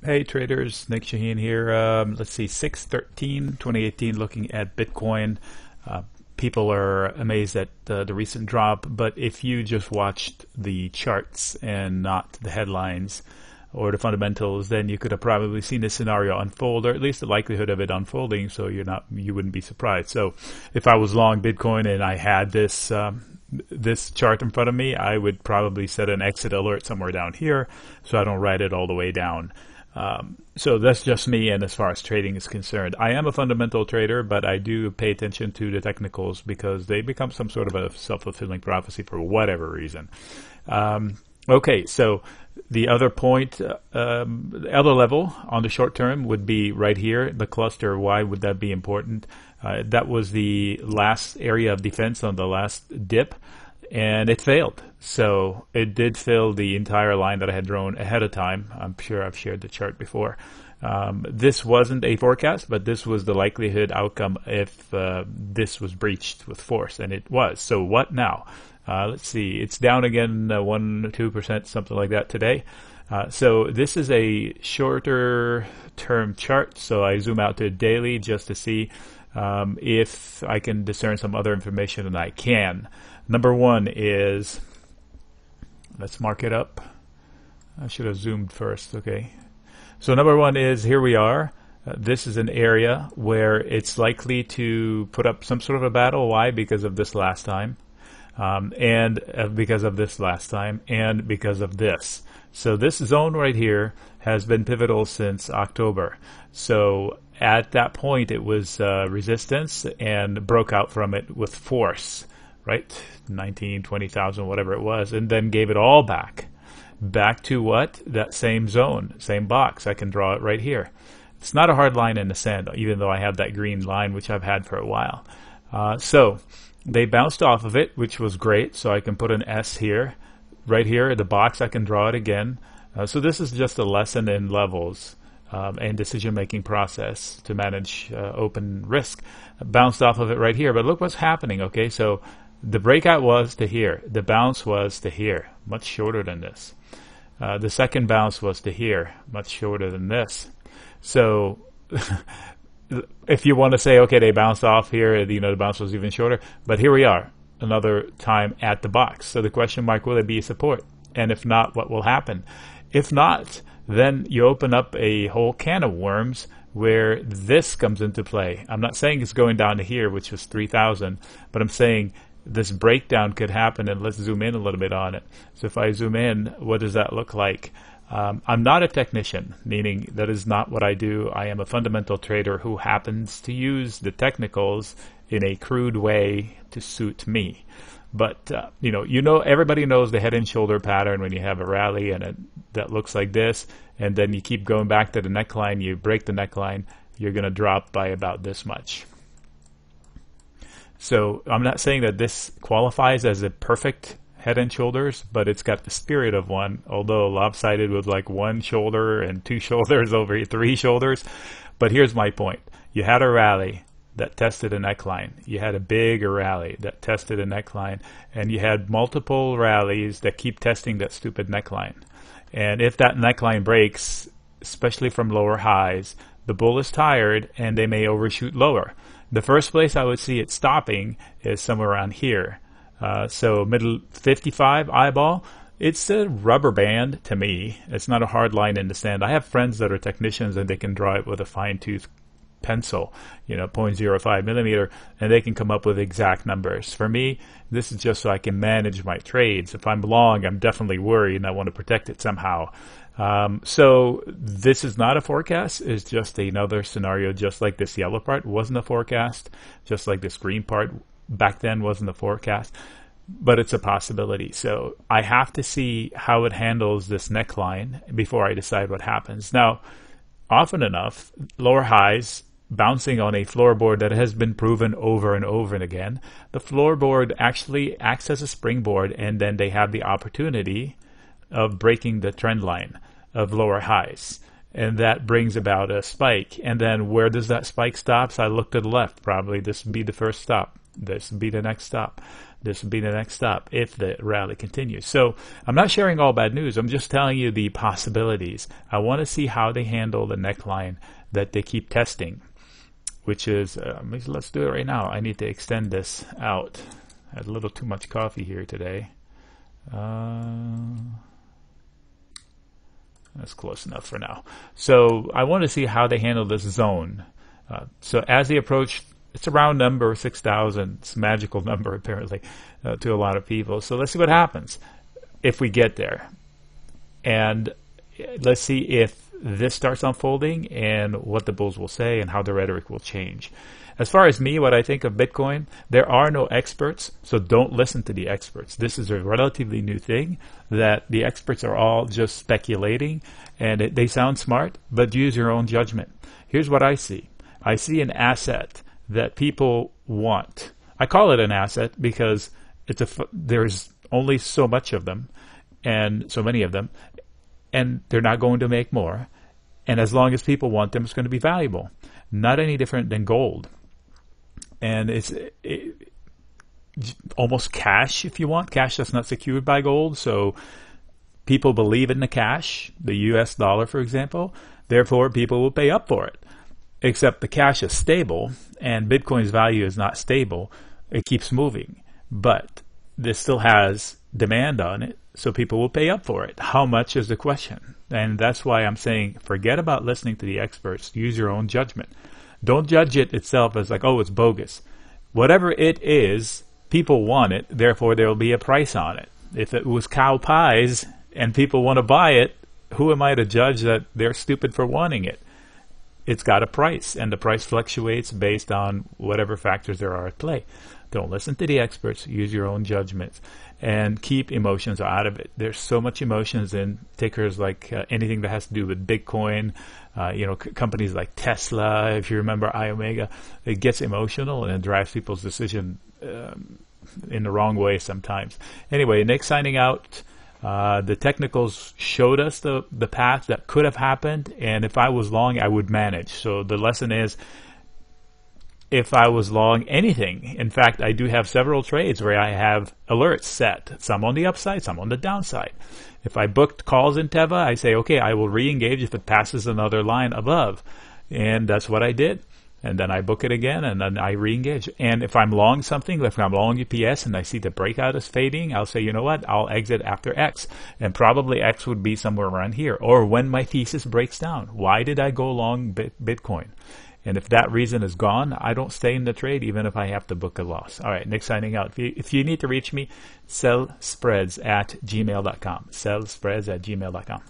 Hey traders, Nick Shaheen here. Let's see, 6/13, 2018, looking at Bitcoin. Uh, People are amazed at the recent drop, but if you just watched the charts and not the headlines or the fundamentals, then you could have probably seen this scenario unfold, or at least the likelihood of it unfolding, so you wouldn't be surprised. So if I was long Bitcoin and I had this chart in front of me, I would probably set an exit alert somewhere down here so I don't ride it all the way down. So that's just me, and as far as trading is concerned, I am a fundamental trader, but I do pay attention to the technicals because they become some sort of a self-fulfilling prophecy for whatever reason. Okay, so the other point, the other level on the short term would be right here, the cluster. Why would that be important? That was the last area of defense on the last dip, and it failed. So it did fill the entire line that I had drawn ahead of time. I'm sure I've shared the chart before. This wasn't a forecast, but this was the likelihood outcome if this was breached with force, and it was. So what now? Let's see. It's down again 1-2%, something like that today. So this is a shorter term chart. So I zoom out to daily just to see if I can discern some other information, and I can. Number one is, let's mark it up. I should have zoomed first. Okay. So number one is, here we are. This is an area where it's likely to put up some sort of a battle. Why? Because of this last time. And because of this last time, and because of this. So this zone right here has been pivotal since October. So at that point, it was resistance and broke out from it with force, right? 19, 20,000, whatever it was, and then gave it all back. Back to what? That same zone, same box. I can draw it right here. It's not a hard line in the sand, even though I have that green line, which I've had for a while. So they bounced off of it, which was great. So I can put an S here. Right here, the box, I can draw it again. So this is just a lesson in levels and decision-making process to manage open risk. Bounced off of it right here, but look what's happening, okay? So the breakout was to here. The bounce was to here, much shorter than this. The second bounce was to here, much shorter than this. So if you want to say, okay, they bounced off here, the bounce was even shorter, but here we are, another time at the box. So the question mark, will it be support? And if not, what will happen? If not, then you open up a whole can of worms where this comes into play. I'm not saying it's going down to here, which was 3,000, but I'm saying this breakdown could happen, and let's zoom in a little bit on it. So if I zoom in, what does that look like? I'm not a technician, meaning that is not what I do. I am a fundamental trader who happens to use the technicals in a crude way to suit me. But everybody knows the head and shoulder pattern when you have a rally and that looks like this, and then you keep going back to the neckline, you break the neckline, you're going to drop by about this much. So I'm not saying that this qualifies as a perfect head and shoulders, but it's got the spirit of one, although lopsided with like one shoulder and two shoulders over here, three shoulders. But here's my point. You had a rally that tested a neckline. You had a big rally that tested a neckline, and you had multiple rallies that keep testing that stupid neckline. And if that neckline breaks, especially from lower highs, the bull is tired and they may overshoot lower. The first place I would see it stopping is somewhere around here. So middle 55 eyeball, it's a rubber band to me. It's not a hard line in the sand. I have friends that are technicians and they can draw it with a fine tooth pencil, 0.05 millimeter, and they can come up with exact numbers. For me, this is just so I can manage my trades. If I'm long, I'm definitely worried and I want to protect it somehow. So this is not a forecast. It's just another scenario, just like this yellow part wasn't a forecast, just like this green part back then wasn't a forecast, but it's a possibility. So I have to see how it handles this neckline before I decide what happens. Now, often enough, lower highs bouncing on a floorboard that has been proven over and over and again, the floorboard actually acts as a springboard, and then they have the opportunity of breaking the trend line of lower highs, and that brings about a spike. And then where does that spike stop? So I look to the left. Probably this would be the first stop. This will be the next stop. This will be the next stop if the rally continues. So I'm not sharing all bad news. I'm just telling you the possibilities. I want to see how they handle the neckline that they keep testing, which is, let's do it right now. I need to extend this out. I had a little too much coffee here today. That's close enough for now. So I want to see how they handle this zone. So as they approach, it's a round number, 6,000. It's a magical number, apparently, to a lot of people. So let's see what happens if we get there. And let's see if this starts unfolding and what the bulls will say and how the rhetoric will change. As far as me, what I think of Bitcoin, there are no experts, so don't listen to the experts. This is a relatively new thing that the experts are all just speculating, and they sound smart, but use your own judgment. Here's what I see. I see an asset that people want. I call it an asset because there's only so much of them, and so many of them, and they're not going to make more. And as long as people want them, it's going to be valuable. Not any different than gold. And it's almost cash, if you want. Cash that's not secured by gold. So people believe in the cash, the US dollar, for example. Therefore, people will pay up for it. Except the cash is stable, and Bitcoin's value is not stable. It keeps moving. But this still has demand on it, so people will pay up for it. How much is the question? And that's why I'm saying forget about listening to the experts. Use your own judgment. Don't judge it itself as like, oh, it's bogus. Whatever it is, people want it, therefore there will be a price on it. If it was cow pies and people want to buy it, who am I to judge that they're stupid for wanting it? It's got a price, and the price fluctuates based on whatever factors there are at play. Don't listen to the experts. Use your own judgments, and keep emotions out of it. There's so much emotions in tickers like anything that has to do with Bitcoin. Companies like Tesla, if you remember iOmega, it gets emotional and it drives people's decision in the wrong way sometimes. Anyway, Nick signing out. The technicals showed us the path that could have happened, and if I was long, I would manage. So the lesson is, if I was long anything, in fact, I do have several trades where I have alerts set, some on the upside, some on the downside. If I booked calls in Teva, I say, okay, I will re-engage if it passes another line above. And that's what I did. And then I book it again, and then I re-engage. And if I'm long something, if I'm long UPS and I see the breakout is fading, I'll say, you know what, I'll exit after X. And probably X would be somewhere around here. Or when my thesis breaks down. Why did I go long Bitcoin? And if that reason is gone, I don't stay in the trade even if I have to book a loss. All right, Nick signing out. If you need to reach me, sellspreads@gmail.com. sellspreads@gmail.com.